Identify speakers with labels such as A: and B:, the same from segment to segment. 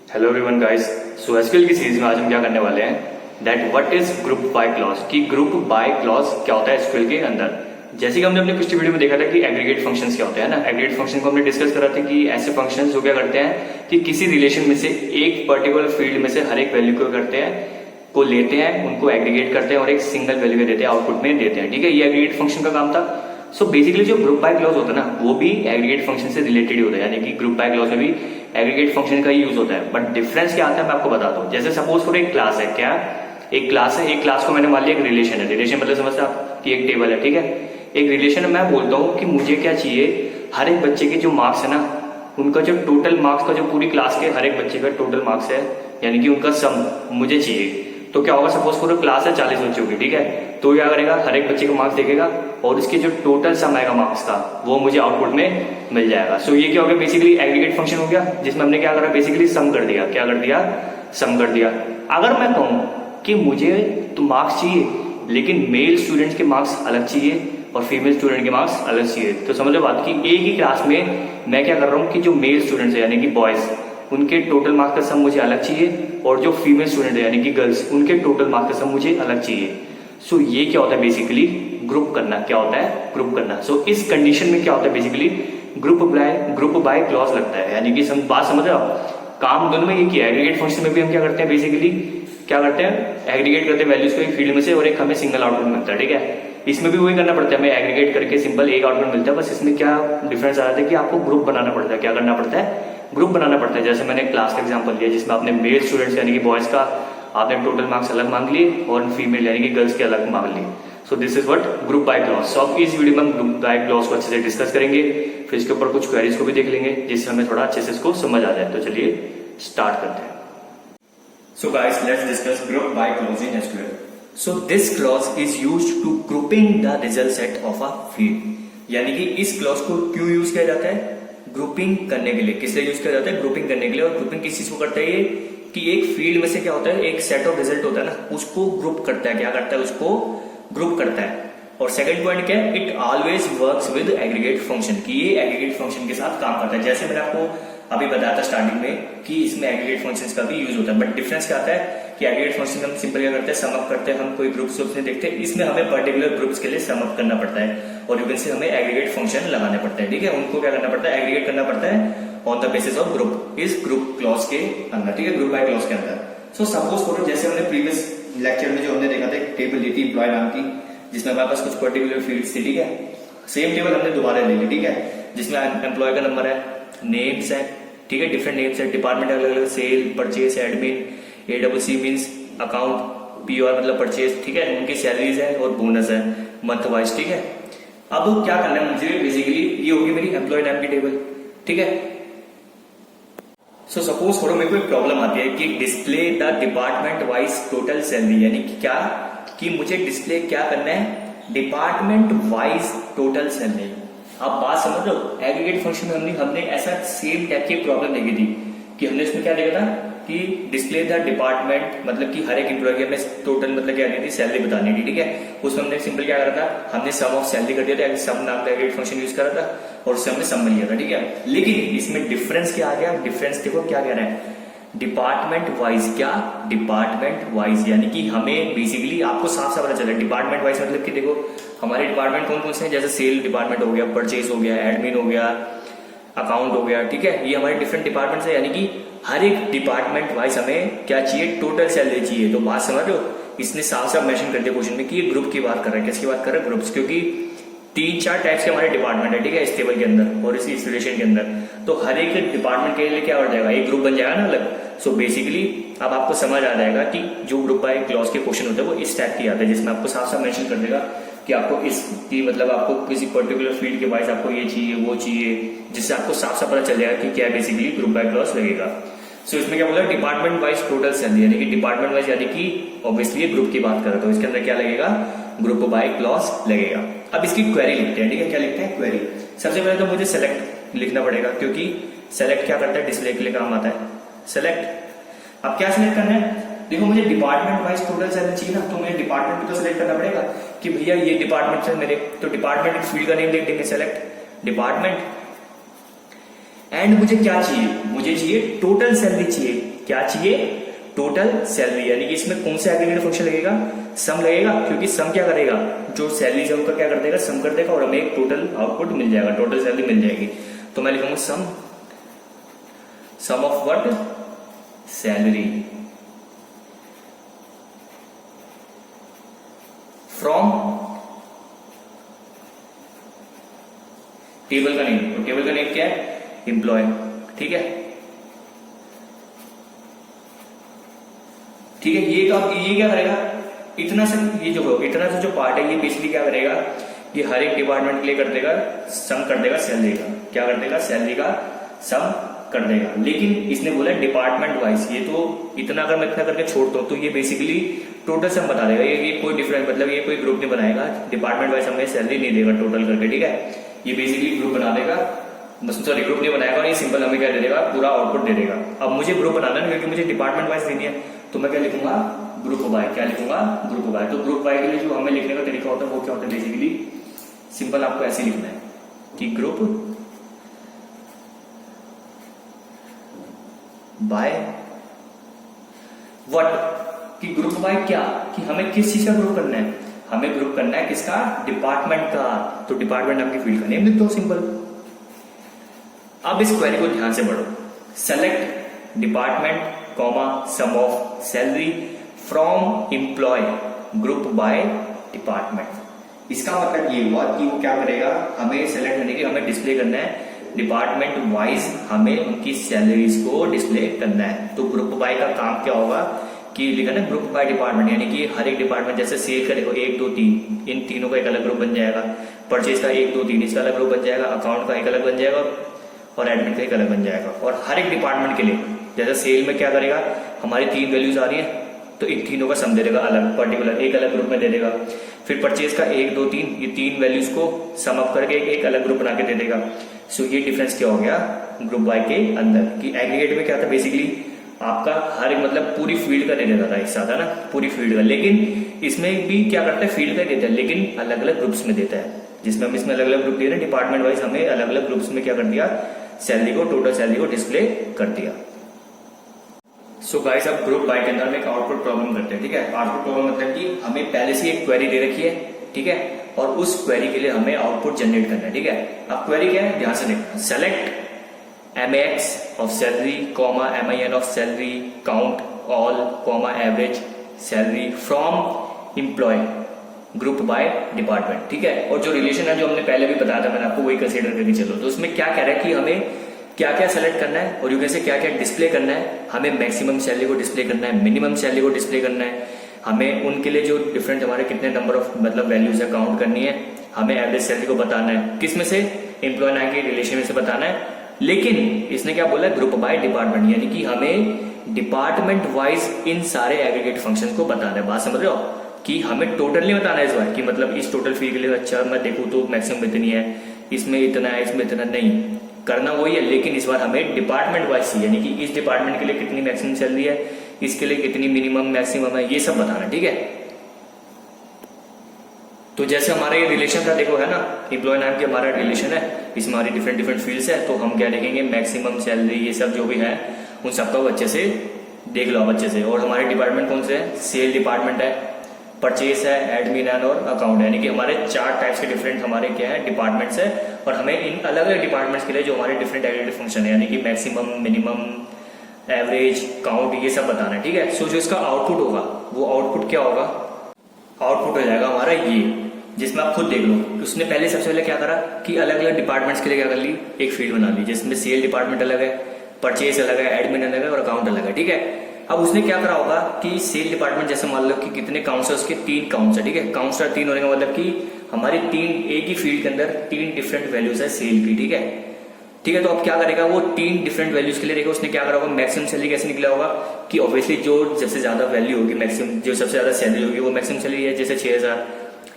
A: Hello everyone guys. So SQL की series में आज हम क्या करने वाले हैं that what is group by clause कि ग्रुप बाय क्लॉज क्या होता है एसक्यूएल के अंदर। जैसे कि हमने अपने पिछले वीडियो में देखा था कि एग्रीगेट फंक्शंस क्या होते हैं ना। एग्रीगेट फंक्शन को हमने डिस्कस करा था कि ऐसे फंक्शंस जो क्या करते हैं कि किसी रिलेशन में से एक पर्टिकुलर फील्ड में से हर एक वैल्यू को करते हैं को लेते हैं, उनको एग्रीगेट करते हैं और एक सिंगल वैल्यू देते हैं, आउटपुट में देते हैं। ठीक है, ये एग्रीगेट फंक्शन का काम था। सो बेसिकली जो ग्रुप बाय क्लॉज होता है ना वो भी एग्रीगेट फंक्शन से रिलेटेड ही होता है, यानी कि ग्रुप बाय क्लॉज में भी एग्रीगेट फंक्शन का ही यूज होता है। बट डिफरेंस क्या आता है मैं आपको बताता हूँ। जैसे सपोज करो एक क्लास है, क्या एक क्लास है, एक क्लास को मैंने मान लिया एक रिलेशन है। रिलेशन मतलब समझते आप कि एक टेबल है, ठीक है। एक रिलेशन है, मैं बोलता हूँ कि मुझे क्या चाहिए, हर एक बच्चे के जो मार्क्स है ना उनका जो टोटल मार्क्स का जो पूरी क्लास के हर एक बच्चे का टोटल मार्क्स है यानी कि उनका सम मुझे चाहिए। तो क्या होगा, सपोज करो क्लास है 40 बच्चों की, ठीक है। तो क्या करेगा, हर एक बच्चे को मार्क्स देखेगा और इसके जो टोटल सम आएगा मार्क्स का वो मुझे आउटपुट में मिल जाएगा। सो ये क्या हो गया, बेसिकली एग्रीगेट फंक्शन हो गया जिसमें हमने क्या करा, बेसिकली सम कर दिया। क्या कर दिया, सम कर दिया। अगर मैं कहूं कि मुझे तो मार्क्स चाहिए लेकिन मेल स्टूडेंट्स के मार्क्स अलग चाहिए और फीमेल स्टूडेंट के मार्क्स अलग चाहिए, तो समझ लो बात की एक ही क्लास में मैं क्या कर रहा हूँ कि जो मेल स्टूडेंट्स है यानी कि बॉयज उनके टोटल मार्क्स का सम मुझे अलग चाहिए और जो फीमेल स्टूडेंट है यानी कि गर्ल्स उनके टोटल मार्क्स का सम मुझे अलग चाहिए। सो ये क्या होता है बेसिकली, ग्रुप करना। क्या होता है, ग्रुप करना। सो इस कंडीशन में क्या होता है बेसिकली ग्रुप बाय क्लॉज लगता है, यानी कि बात समझ रहे हो आप। काम दोनों में ये किया है। एग्रीगेट फंक्शन में भी हम क्या करते हैं, बेसिकली क्या करते हैं, एग्रीगेट करते हैं वैल्यूज को एक फील्ड में से और एक हमें सिंगल आउटपुट मिलता है, ठीक है। इसमें भी वही करना पड़ता है, हमें एग्रीगेट करके सिंपल एक आउटपुट मिलता है। बस इसमें क्या डिफरेंस आ रहा है कि आपको ग्रुप बनाना पड़ता है। क्या करना पड़ता है, ग्रुप बनाना पड़ता है। जैसे मैंने क्लास का एग्जांपल लिया जिसमें आपने मेल स्टूडेंट्स यानी कि बॉयज का आपने टोटल मार्क्स अलग मांग लिए और फीमेल यानी कि गर्ल्स के अलग मांग लिए। So this is what group by clause. सो अब इस वीडियो में हम ग्रुप बाय क्लॉज को अच्छे से डिस्कस करेंगे, फिर इसके ऊपर कुछ क्वेरीज को भी देख लेंगे जिससे हमें थोड़ा अच्छे से इसको समझ आ जाए। तो चलिए स्टार्ट करते हैं। So guys, let's discuss group by clause in SQL. So this clause is used to grouping the result set of a field. यानी कि इस क्लॉज को क्यों यूज किया जाता है, ग्रुपिंग करने के लिए। किस लिए यूज किया जाता है, ग्रुपिंग करने के लिए। और ग्रुपिंग किस चीज को करता है ये कि एक फील्ड में से क्या होता है, एक सेट ऑफ रिजल्ट होता है ना उसको ग्रुप करता है। क्या करता है, उसको ग्रुप करता है। और सेकंड पॉइंट क्या है, it always works with aggregate function, कि ये एग्रीगेट फंक्शन के साथ काम करता है। जैसे मैंने आपको अभी बताया था स्टार्टिंग में कि इसमें एग्रीगेट फंक्शंस का भी यूज होता है। बट डिफरेंस क्या आता है कि एग्रीगेट फंक्शन हम सिंपल क्या करते हैं, सम अप करते हैं। हम कोई ग्रुप्स नहीं देखते, इसमें हमें पर्टिकुलर ग्रुप्स के लिए सम अप करना पड़ता है और यूं से हमें एग्रीगेट फंक्शन लगाने पड़ते हैं, ठीक है। उनको क्या करना पड़ता है, एग्रीगेट करना पड़ता है on the basis of group, इस ग्रुप क्लॉज के अंदर, ठीक है, ग्रुप बाय क्लॉज के अंदर। सो सपोज करो जैसे हमने प्रीवियस लेक्चर में जो हमने देखा था एक टेबल ली थी एम्प्लॉय नाम की, जिसमें हमारे पास कुछ पर्टिकुलर फील्ड्स थी, ठीक है। सेम टेबल हमने दोबारा ले ली, ठीक है, जिसमें एम्प्लॉय का नंबर है, नेम्स है, ठीक है, डिफरेंट नेम्स है, डिपार्टमेंट अलग अलग, sale, purchase, admin, ACC means account, PR मतलब परचेज, ठीक है, उनकी सैलरीज है और बोनस है मंथ वाइज, ठीक है। अब क्या करना है मुझे, बेसिकली ये होगी मेरी एम्प्लॉय नाम की टेबल, ठीक है। सो सपोज करो मेरे को एक प्रॉब्लम आती है कि display the department wise total salary, यानी कि क्या कि मुझे डिस्प्ले क्या करना है, डिपार्टमेंट वाइज टोटल सैलरी। आप बात समझ लो, एग्रीगेट फंक्शन में हमने ऐसा सेम टाइप की प्रॉब्लम देखी थी कि हमने इसमें क्या देखा था कि डिस्प्ले द डिपार्टमेंट मतलब कि हर एक एम्प्लॉय की हमें टोटल मतलब क्या थी, सैलरी बतानी थी, ठीक है। उसमें हमने सिंपल क्या करा था, हमने सम ऑफ सैलरी कर दिया था, सम नाम का एग्रीगेट फंक्शन यूज करा था और उससे हमने सम मिल गया था, ठीक है। लेकिन इसमें डिफरेंस क्या आ गया, डिफरेंस देखो क्या कह रहा है, डिपार्टमेंट वाइज। क्या, डिपार्टमेंट वाइज, यानी कि हमें बेसिकली आपको साफ साफ पता चला डिपार्टमेंट वाइज मतलब कि देखो हमारे डिपार्टमेंट कौन कौन से हैं, जैसे सेल डिपार्टमेंट हो गया, परचेज हो गया, एडमिन हो गया, अकाउंट हो गया, ठीक है। ये हमारे डिफरेंट डिपार्टमेंट्स है, यानी कि हर एक डिपार्टमेंट वाइज हमें क्या चाहिए, टोटल सैलरी चाहिए। तो बात समझ लो, इसने साफ साफ मेंशन कर दिया क्वेश्चन में कि ये ग्रुप की बात कर रहा है। किसकी बात कर रहा है, ग्रुप्स, क्योंकि 3-4 टाइप्स के हमारे डिपार्टमेंट है, ठीक है, इस टेबल के अंदर और इस रिलेशन के अंदर। तो हर एक डिपार्टमेंट के लिए क्या हो जाएगा, एक ग्रुप बन जाएगा ना अलग। सो बेसिकली अब आपको समझ आ जाएगा कि जो ग्रुप बाय क्लॉज के क्वेश्चन होते हैं वो इस टाइप की आते हैं, जिसमें आपको साफ साफ मेंशन कर देगा कि आपको इसकी मतलब आपको किसी पर्टिकुलर फील्ड के वाइज आपको ये चाहिए वो चाहिए, जिससे आपको साफ साफ पता चल जाएगा कि क्या बेसिकली ग्रुप बाय क्लॉज लगेगा। सो इसमें क्या बोला, डिपार्टमेंट वाइज टोटल सैलरी, यानी कि डिपार्टमेंट वाइज यानी कि ऑब्वियसली ग्रुप की बात कर रहा, तो इसके अंदर क्या लगेगा, ग्रुप बाय क्लॉज लगेगा। अब इसकी क्वेरी लिखते हैं, ठीक है। क्या लिखते हैं, क्वेरी। सबसे पहले तो मुझे सेलेक्ट लिखना पड़ेगा क्योंकि सेलेक्ट क्या करता है, डिस्प्ले के लिए काम आता है, सेलेक्ट। अब क्या सिलेक्ट करना है, देखो मुझे डिपार्टमेंट वाइज टोटल सैलरी चाहिए ना, तो मुझे डिपार्टमेंट तो सिलेक्ट करना पड़ेगा कि भैया ये डिपार्टमेंट है मेरे, तो डिपार्टमेंट फील्ड का नेम देख देंगे, सेलेक्ट डिपार्टमेंट। एंड मुझे क्या चाहिए, मुझे चाहिए टोटल सैलरी चाहिए। क्या चाहिए, टोटल सैलरी, यानी कि इसमें कौन सा एग्रीगेट फंक्शन लगेगा, सम लगेगा, क्योंकि सम क्या करेगा, जो सैलरी है उनका क्या कर देगा, सम कर देगा और हमें एक टोटल आउटपुट मिल जाएगा, टोटल सैलरी मिल जाएगी। तो मैं लिखूंगा sum of what, salary from table का नेम, तो टेबल का नेम क्या है, एम्प्लॉय, ठीक है। ठीक है, ये क्या करेगा, इतना से जो पार्ट है ये बेसिकली क्या करेगा, ये हर एक डिपार्टमेंट के लिए कर देगा, सम कर देगा सैलरी का, क्या कर देगा, सैलरी का सम कर देगा। लेकिन इसने बोला डिपार्टमेंट वाइज, ये तो इतना अगर मैं इतना करके छोड़ता हूं तो ये बेसिकली टोटल सम बता देगा, ये कोई डिफरेंट, मतलब ये कोई ग्रुप नहीं बनाएगा, डिपार्टमेंट वाइज हमें सैलरी नहीं देगा टोटल करके, ठीक है। ये बेसिकली ग्रुप बना देगा, सॉरी ग्रुप नहीं बनाएगा, और ये सिंपल हमें क्या दे देगा, पूरा आउटपुट दे देगा। अब मुझे ग्रुप बनाना है क्योंकि मुझे डिपार्टमेंट वाइज देनी है, तो मैं क्या लिखूंगा, ग्रुप बाय, क्या लिखूंगा, ग्रुप बाय। तो ग्रुप बाय के लिए जो हमें लिखने का तरीका होता है वो क्या होता है, बेसिकली सिंपल आपको ऐसे लिखना है कि ग्रुप बाय व्हाट, कि ग्रुप बाय क्या, कि हमें किस चीज का ग्रुप करना है, हमें ग्रुप करना है किसका, डिपार्टमेंट का। तो डिपार्टमेंट आपकी फील्ड का नेम लिख दो, सिंपल। अब इस क्वेरी को ध्यान से पढ़ो, select department comma sum of salary from employ group by department. इसका मतलब ये हुआ कि वो क्या करेगा, हमें सेलेक्ट करने की, हमें डिस्प्ले करना है डिपार्टमेंट वाइज, हमें उनकी सैलरीज को डिस्प्ले करना है। तो ग्रुप बाय का काम क्या होगा कि लिखा ना ग्रुप बाय डिपार्टमेंट, यानी कि हर एक डिपार्टमेंट, जैसे सेल का देखो 1 2 3, इन तीनों का एक अलग ग्रुप बन जाएगा, परचेज का 1 2 3 इसका अलग ग्रुप बन जाएगा, अकाउंट का एक अलग बन जाएगा और एडमिन का एक अलग बन जाएगा। और हर एक डिपार्टमेंट के लिए, जैसे सेल में क्या करेगा, हमारी 3 वैल्यूज आ रही है तो इन तीनों का सम दे देगा अलग, पर्टिकुलर एक अलग ग्रुप में दे देगा। फिर परचेज का 1 2 3, ये 3 वैल्यूज को सम अप करके एक अलग ग्रुप बना के दे देगा। सो ये डिफरेंस क्या हो गया ग्रुप बाय के अंदर, कि एग्रीगेट में क्या था, बेसिकली आपका हर एक मतलब पूरी फील्ड का दे देता था एक साथ, है ना, पूरी फील्ड का। लेकिन इसमें भी क्या करता है, फील्ड का देता है लेकिन अलग अलग ग्रुप्स में देता है, जिसमें हम इसमें अलग अलग ग्रुप दिए ना, डिपार्टमेंट वाइज हमें अलग अलग ग्रुप्स में क्या कर दिया, सैलरी को, टोटल सैलरी को डिस्प्ले कर दिया। सो गाइस, अब ग्रुप बाय के अंदर में एक आउटपुट प्रॉब्लम करते हैं, ठीक है। आउटपुट प्रॉब्लम मतलब कि हमें पहले से एक क्वेरी दे रखी है, ठीक है, और उस क्वेरी के लिए हमें आउटपुट जनरेट करना है, ठीक है। अब क्वेरी क्या है, ध्यान से देखना, select MAX of salary comma MIN of salary count all comma average salary from employ group by department, ठीक है। और जो रिलेशन है जो हमने पहले भी बताया था, मैंने आपको वही कंसीडर करके चलो। तो उसमें क्या कह रहा है कि हमें क्या क्या सेलेक्ट करना है और यूके से क्या क्या डिस्प्ले करना है, हमें मैक्सिमम सैलरी को डिस्प्ले करना है, मिनिमम सैलरी को डिस्प्ले करना है, हमें उनके लिए जो डिफरेंट हमारे कितने नंबर ऑफ मतलब वैल्यूज है काउंट करनी है, हमें एवरेज सैलरी को बताना है, किस में से, एम्प्लॉय नाम के रिलेशन में से बताना है। लेकिन इसने क्या बोला, ग्रुप बाय डिपार्टमेंट, यानी कि हमें डिपार्टमेंट वाइज इन सारे एग्रीगेट फंक्शन को बताना है। बात समझ रहे हो, कि हमें टोटल नहीं बताना है इस बार, कि मतलब इस टोटल फी के लिए अच्छा मैं देखूं तो मैक्सिमम इतनी है, इसमें इतना है, इसमें इतना नहीं, करना वही है। लेकिन इस बार हमें डिपार्टमेंट वाइज, यानी कि इस डिपार्टमेंट के लिए कितनी मैक्सिमम सैलरी है, इसके लिए कितनी मिनिमम मैक्सिमम है, ये सब बताना, ठीक है। तो जैसे हमारा ये रिलेशन था, देखो है ना, एम्प्लॉय नाम की हमारा रिलेशन है, इसमें हमारी डिफरेंट डिफरेंट फील्ड्स है, तो हम क्या देखेंगे, मैक्सिमम सैलरी ये सब जो भी है उन सबका अच्छे से देख लो अच्छे से। और हमारे डिपार्टमेंट कौन से है, सेल डिपार्टमेंट है, परचेस है, एडमिन एंड और अकाउंट, यानी कि हमारे 4 टाइप्स के डिफरेंट हमारे क्या है डिपार्टमेंट्स है। और हमें इन अलग अलग डिपार्टमेंट्स के लिए जो हमारे डिफरेंट एग्रीगेट फंक्शन है, यानी कि मैक्सिमम, मिनिमम, एवरेज, काउंट, ये सब बताना है, ठीक है। सो जो इसका आउटपुट होगा वो आउटपुट क्या होगा, आउटपुट हो जाएगा हमारा ये, जिसमें आप खुद देख लो कि उसने पहले सबसे पहले क्या करा कि अलग अलग डिपार्टमेंट्स के लिए क्या कर ली, एक फील्ड बना ली, जिसमें सेल डिपार्टमेंट अलग है, परचेज अलग है, एडमिन अलग है और अकाउंट अलग है, ठीक है। अब उसने क्या करा होगा कि सेल डिपार्टमेंट, जैसे मान लो कि कितने काउंट्स है उसके, 3 काउंट्स है, ठीक है। काउंट्स 3 होने का मतलब कि हमारी 3 एक ही फील्ड के अंदर 3 डिफरेंट वैल्यूज है सेल की, ठीक है, ठीक है। तो अब क्या करेगा वो 3 डिफरेंट वैल्यूज के लिए देखो उसने क्या करा होगा, मैक्सिमम सैलरी कैसे निकला होगा कि ऑब्वियसली जो सबसे ज्यादा वैल्यू होगी, मैक्सिमम जो सबसे ज्यादा सैलरी होगी वो मैक्सिमम सैलरी है, जैसे 6000,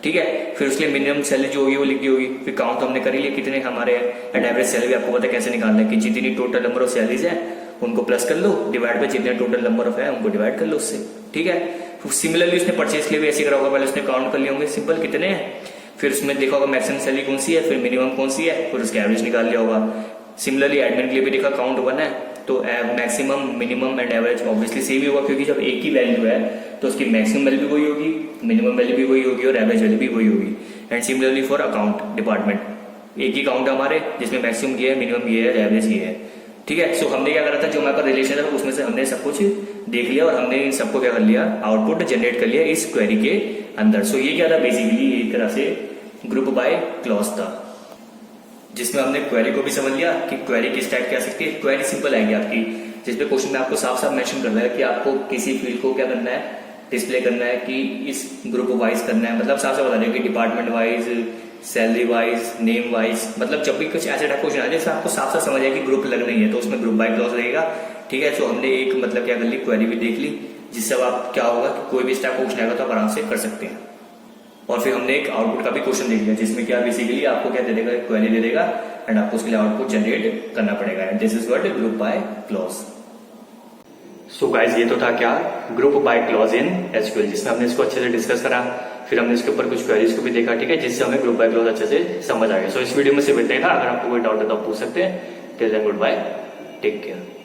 A: ठीक है। फिर उसके लिए मिनिमम सैलरी जो होगी वो लिख दी होगी। फिर काउंट हमने कर लिया कितने हमारे एट एवरेज सैलरी, आपको पता है कैसे निकालना है कि जितनी टोटल नंबर ऑफ सैलरीज है उनको प्लस कर लो, डिवाइड पे जितने टोटल नंबर ऑफ है उनको डिवाइड कर लो उससे, ठीक है। फिर सिमिलरली उसने परचेज के लिए भी ऐसे करा होगा, पहले उसने काउंट कर लिए होंगे सिंपल कितने हैं, फिर उसमें देखा होगा मैक्सिमम सैलरी कौन सी है, फिर मिनिमम कौन सी है, फिर उसका एवरेज निकाल लिया होगा। सिमिलरली एडमिन के लिए भी देखा काउंट 1 है तो maximum, minimum and average obviously same ही होगा, क्योंकि जब एक ही वैल्यू है तो उसकी मैक्सिमम वैल्यू भी वही होगी, मिनिमम वैल्यू भी वही होगी और एवरेज वैल्यू भी वही होगी। And similarly for account department, एक ही अकाउंट है हमारे जिसमें मैक्सिमम ये है, मिनिमम ये है, एवरेज ये है। ठीक है, सो हमने क्या करा था, जो हमारे रिलेशन है उसमें से हमने सब कुछ देख लिया और हमने इन सबको क्या कर लिया, आउटपुट जनरेट कर लिया इस क्वेरी के अंदर। सो ये क्या था, बेसिकली एक तरह से ग्रुप बाय क्लॉज था, जिसमें हमने क्वेरी को भी समझ लिया कि क्वेरी किस टाइप की आ सकती है। क्वेरी सिंपल आएगी आपकी, जिसपे क्वेश्चन में आपको साफ साफ मेंशन करना है कि आपको किसी फील्ड को क्या करना है, डिस्प्ले करना है, कि इस ग्रुप वाइज करना है, मतलब साफ साफ बता दें कि department wise, salary wise, name wise, मतलब जब भी कुछ ऐसे टाइप क्वेश्चन आ जाए जिससे आपको साफ साफ समझ आए कि ग्रुप लग रही है तो उसमें ग्रुप बाय क्लॉज रहेगा। ठीक है, तो हमने एक मतलब क्या कर ली, क्वेरी भी देख ली, जिससे अब आप क्या होगा कि कोई भी इस टाइप का क्वेश्चन आएगा तो आप आराम से कर सकते हैं। और फिर हमने एक आउटपुट का भी क्वेश्चन देख लिया, जिसमें क्या बेसिकली आपको क्या दे देगा, क्वेरी दे देगा एंड आपको उसके लिए आउटपुट जनरेट करना पड़ेगा। And this is what group by clause. So guys, ये तो था क्या, group by clause in SQL, जिसमें हमने इसको अच्छे से डिस्कस करा, फिर हमने इसके ऊपर कुछ क्वेरीज को भी देखा। ठीक है, जिससे हमें ग्रुप बाय क्लॉज अच्छे से समझ आ गया। सो इस वीडियो में सिर्फ इतना ही था, अगर आपको कोई डाउट है तो आप पूछ सकते हैं। Till then good bye, take care.